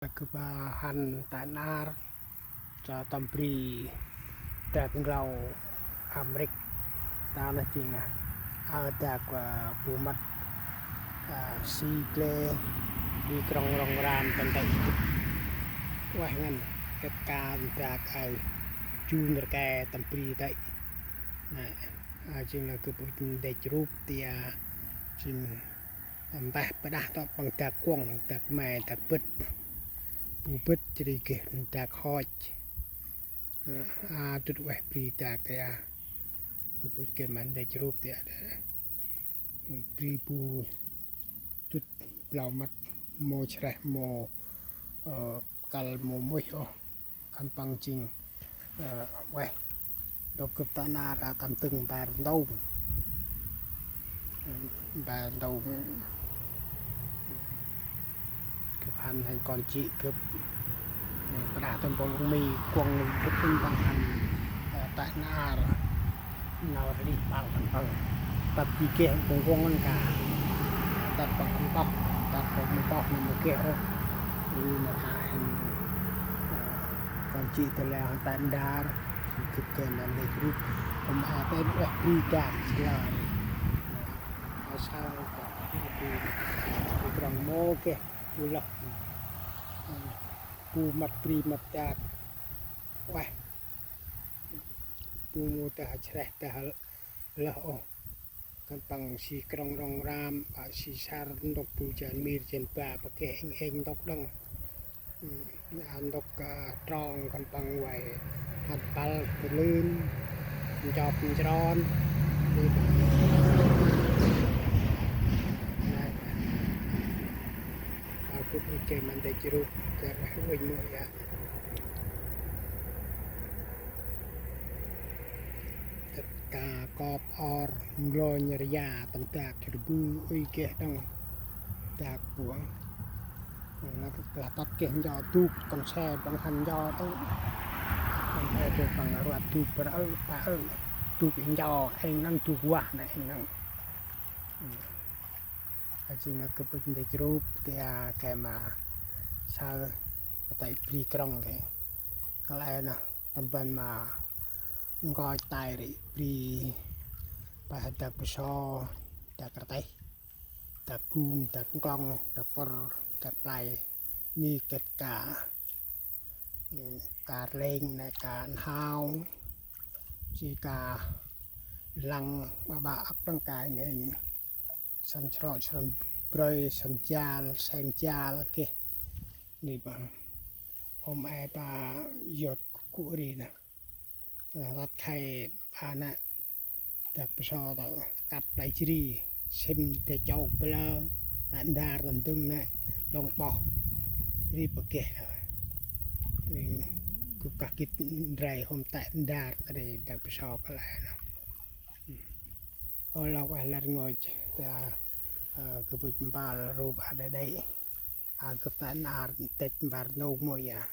Kebahan tanar cho tampri tak nglau Amrik tanah Cina tak pumat si kle di krong rong ram tantai wah ngan ketka tak ai chun ke tampri tai Cina kebun dek rup dia Cina tambah pedah tak pang tak kuang tak mai tak pet bubet jadi ke tak hoj tut weh pri tak ya kebut ke man dek rup dia pri pu tut blau mat mo cereh mo kal mo muih kan pang cing weh dok ke tanah tam teng bar dau kebahan hay con chị keb pada tempol mi kuang betul bangkan tak nar nawar di pal pal tapi ke kuang ka tak pang tak pang nama ke ini nahan con chị telah tandar ke nan de grup apa di dak selar asal di kurang mo ke pulak pu mat pri mat tak wah pu mu ta cereh ta lah kan pang si krong rong ram si sar ndok pu jan mir jen pa pakai eng ndok dong ndok trong kan pang wai hat pal pelun job jron aku ke man de jeruk ke win mo ya cả cọp or ngồi nhà tầm tạc thì bư uy kia đang tạc của nó là tắt kia do tu con xe bằng hành do đó con xe được bằng là tu phải tu cái do anh đang tu quá này anh đang chỉ là cái bên đây chụp cái mà sao tại pri krong thế cái này nè tầm bên mà ngồi tài để pri bài tập so tập tay tập cung tập con tập per tập lại ni kết cả lên này cả hao chỉ cả lăng bà ấp trong cái này sân trọ sân bơi sân cha kia đi bằng hôm ai bà giọt cũ đi nè là thay bà nè tập so đó tập lại chỉ xem để châu bờ tận đà tận tung này lòng bò đi bờ kè cứ cả kít rải hôm tận đà để tập so cái này nè ở lâu ai lần ngồi ta cứ bị bà rùa bà đây cứ tận đà tết bà nâu mồi à